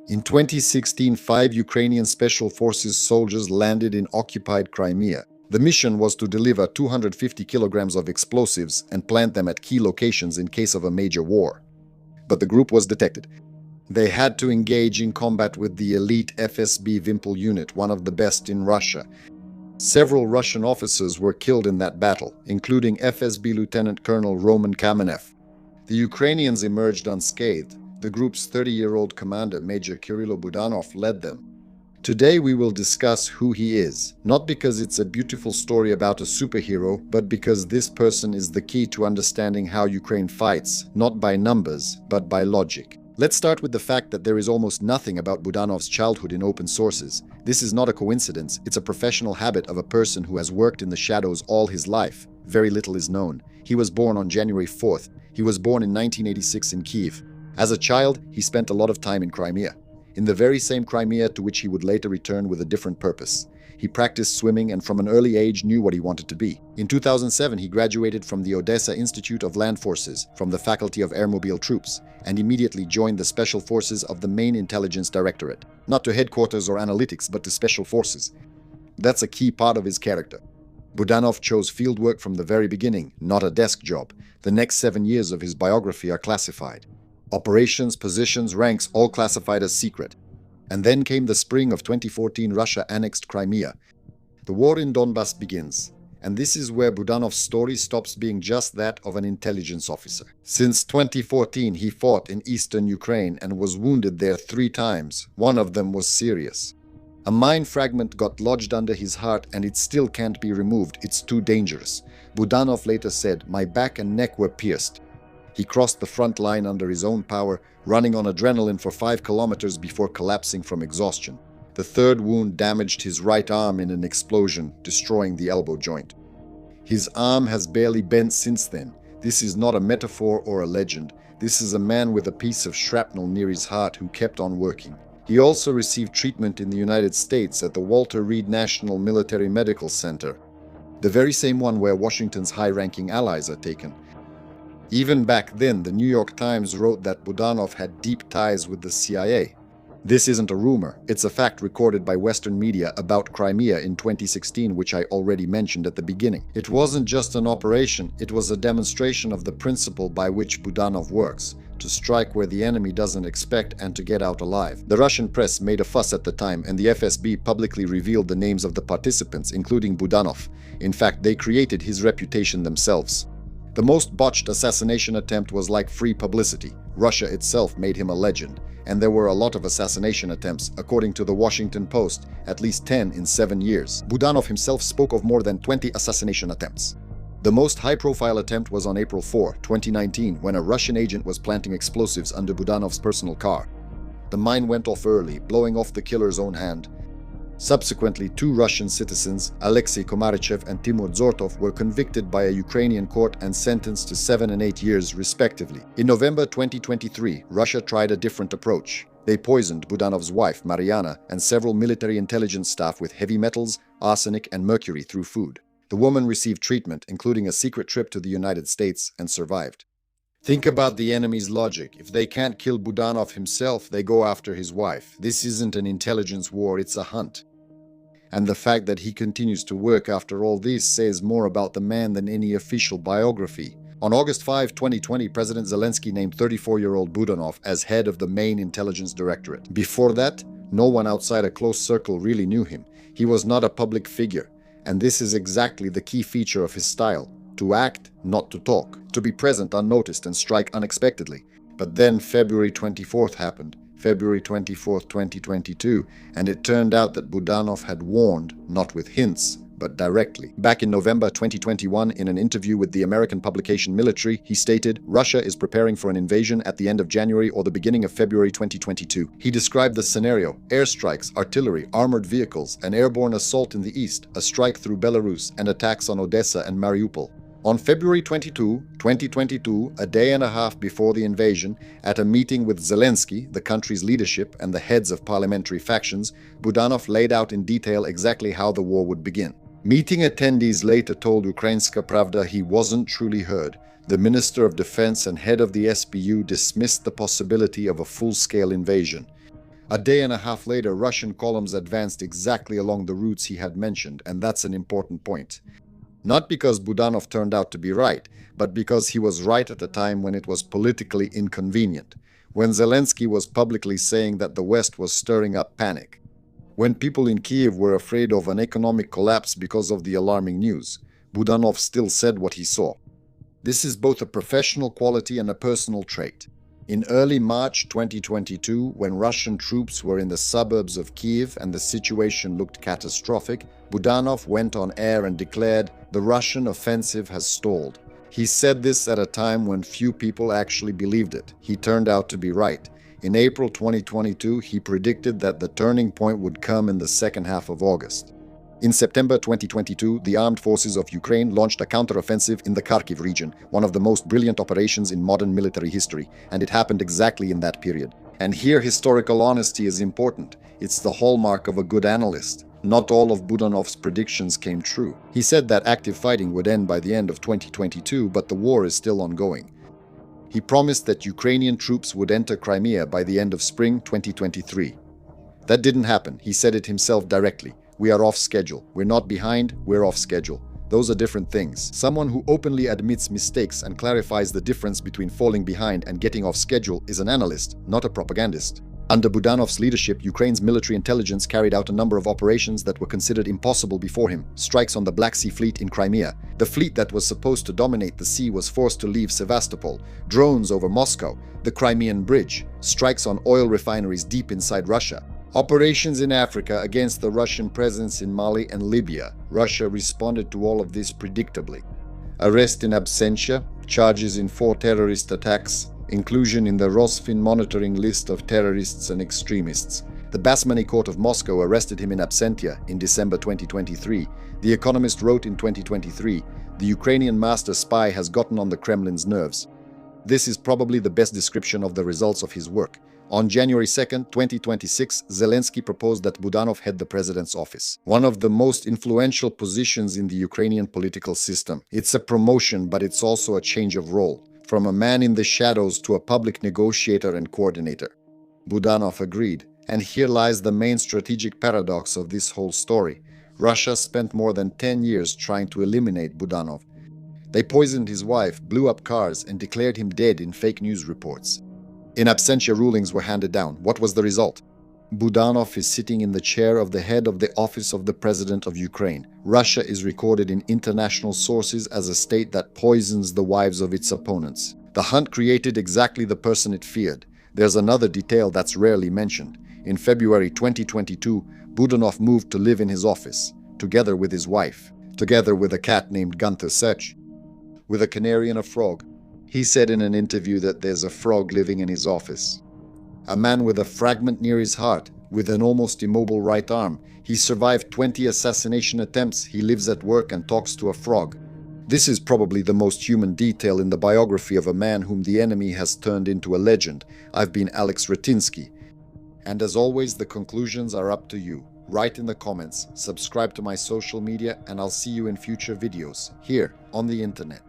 In 2016, 5 Ukrainian Special Forces soldiers landed in occupied Crimea. The mission was to deliver 250 kilograms of explosives and plant them at key locations in case of a major war. But the group was detected. They had to engage in combat with the elite FSB Vimpel unit, one of the best in Russia. Several Russian officers were killed in that battle, including FSB Lieutenant Colonel Roman Kamenev. The Ukrainians emerged unscathed. The group's 30-year-old commander, Major Kirilo Budanov, led them. Today we will discuss who he is, not because it's a beautiful story about a superhero, but because this person is the key to understanding how Ukraine fights, not by numbers, but by logic. Let's start with the fact that there is almost nothing about Budanov's childhood in open sources. This is not a coincidence, it's a professional habit of a person who has worked in the shadows all his life. Very little is known. He was born on January 4th. He was born in 1986 in Kyiv. As a child, he spent a lot of time in Crimea. In the very same Crimea to which he would later return with a different purpose. He practiced swimming and from an early age knew what he wanted to be. In 2007, he graduated from the Odessa Institute of Land Forces, from the Faculty of Airmobile Troops, and immediately joined the Special Forces of the Main Intelligence Directorate. Not to headquarters or analytics, but to Special Forces. That's a key part of his character. Budanov chose fieldwork from the very beginning, not a desk job. The next 7 years of his biography are classified. Operations, positions, ranks, all classified as secret. And then came the spring of 2014. Russia annexed Crimea. The war in Donbas begins. And this is where Budanov's story stops being just that of an intelligence officer. Since 2014, he fought in eastern Ukraine and was wounded there 3 times. One of them was serious. A mine fragment got lodged under his heart and it still can't be removed. It's too dangerous. Budanov later said, "My back and neck were pierced." He crossed the front line under his own power, running on adrenaline for 5 kilometers before collapsing from exhaustion. The 3rd wound damaged his right arm in an explosion, destroying the elbow joint. His arm has barely bent since then. This is not a metaphor or a legend. This is a man with a piece of shrapnel near his heart who kept on working. He also received treatment in the United States at the Walter Reed National Military Medical Center, the very same one where Washington's high-ranking allies are taken. Even back then, the New York Times wrote that Budanov had deep ties with the CIA. This isn't a rumor, it's a fact recorded by Western media about Crimea in 2016, which I already mentioned at the beginning. It wasn't just an operation, it was a demonstration of the principle by which Budanov works, to strike where the enemy doesn't expect and to get out alive. The Russian press made a fuss at the time, and the FSB publicly revealed the names of the participants, including Budanov. In fact, they created his reputation themselves. The most botched assassination attempt was like free publicity. Russia itself made him a legend, and there were a lot of assassination attempts, according to the Washington Post, at least 10 in 7 years. Budanov himself spoke of more than 20 assassination attempts. The most high-profile attempt was on April 4, 2019, when a Russian agent was planting explosives under Budanov's personal car. The mine went off early, blowing off the killer's own hand. Subsequently, 2 Russian citizens, Alexei Komarychev and Timur Zortov, were convicted by a Ukrainian court and sentenced to 7 and 8 years, respectively. In November 2023, Russia tried a different approach. They poisoned Budanov's wife, Mariana, and several military intelligence staff with heavy metals, arsenic, and mercury through food. The woman received treatment, including a secret trip to the United States, and survived. Think about the enemy's logic. If they can't kill Budanov himself, they go after his wife. This isn't an intelligence war, it's a hunt. And the fact that he continues to work after all this says more about the man than any official biography. On August 5, 2020, President Zelensky named 34-year-old Budanov as head of the Main Intelligence Directorate. Before that, no one outside a close circle really knew him. He was not a public figure. And this is exactly the key feature of his style. To act, not to talk. To be present unnoticed and strike unexpectedly. But then February 24th happened. February 24th, 2022, and it turned out that Budanov had warned, not with hints, but directly. Back in November 2021, in an interview with the American publication Military, he stated, "Russia is preparing for an invasion at the end of January or the beginning of February 2022. He described the scenario: airstrikes, artillery, armored vehicles, an airborne assault in the east, a strike through Belarus, and attacks on Odessa and Mariupol. On February 22, 2022, a day and a half before the invasion, at a meeting with Zelensky, the country's leadership, and the heads of parliamentary factions, Budanov laid out in detail exactly how the war would begin. Meeting attendees later told Ukrainska Pravda he wasn't truly heard. The Minister of Defense and head of the SBU dismissed the possibility of a full-scale invasion. A day and a half later, Russian columns advanced exactly along the routes he had mentioned, and that's an important point. Not because Budanov turned out to be right, but because he was right at a time when it was politically inconvenient, when Zelensky was publicly saying that the West was stirring up panic, when people in Kiev were afraid of an economic collapse because of the alarming news. Budanov still said what he saw. This is both a professional quality and a personal trait. In early March 2022, when Russian troops were in the suburbs of Kiev and the situation looked catastrophic, Budanov went on air and declared, "The Russian offensive has stalled." He said this at a time when few people actually believed it. He turned out to be right. In April 2022, he predicted that the turning point would come in the second half of August. In September 2022, the armed forces of Ukraine launched a counteroffensive in the Kharkiv region, one of the most brilliant operations in modern military history, and it happened exactly in that period. And here historical honesty is important. It's the hallmark of a good analyst. Not all of Budanov's predictions came true. He said that active fighting would end by the end of 2022, but the war is still ongoing. He promised that Ukrainian troops would enter Crimea by the end of spring 2023. That didn't happen. He said it himself directly. "We are off schedule. We're not behind, we're off schedule." Those are different things. Someone who openly admits mistakes and clarifies the difference between falling behind and getting off schedule is an analyst, not a propagandist. Under Budanov's leadership, Ukraine's military intelligence carried out a number of operations that were considered impossible before him. Strikes on the Black Sea Fleet in Crimea. The fleet that was supposed to dominate the sea was forced to leave Sevastopol. Drones over Moscow. The Crimean Bridge. Strikes on oil refineries deep inside Russia. Operations in Africa against the Russian presence in Mali and Libya. Russia responded to all of this predictably. Arrest in absentia, charges in 4 terrorist attacks, inclusion in the Rosfin monitoring list of terrorists and extremists. The Basmany court of Moscow arrested him in absentia in December 2023. The Economist wrote in 2023, "The Ukrainian master spy has gotten on the Kremlin's nerves." This is probably the best description of the results of his work. On January 2nd, 2026, Zelensky proposed that Budanov head the president's office, one of the most influential positions in the Ukrainian political system. It's a promotion, but it's also a change of role, from a man in the shadows to a public negotiator and coordinator. Budanov agreed, and here lies the main strategic paradox of this whole story. Russia spent more than 10 years trying to eliminate Budanov. They poisoned his wife, blew up cars, and declared him dead in fake news reports. In absentia, rulings were handed down. What was the result? Budanov is sitting in the chair of the head of the office of the president of Ukraine. Russia is recorded in international sources as a state that poisons the wives of its opponents. The hunt created exactly the person it feared. There's another detail that's rarely mentioned. In February 2022, Budanov moved to live in his office, together with his wife, together with a cat named Gunther Sech, with a canary and a frog. He said in an interview that there's a frog living in his office. A man with a fragment near his heart, with an almost immobile right arm. He survived 20 assassination attempts. He lives at work and talks to a frog. This is probably the most human detail in the biography of a man whom the enemy has turned into a legend. I've been Alex Ratinsky. And as always, the conclusions are up to you. Write in the comments, subscribe to my social media, and I'll see you in future videos, here on the internet.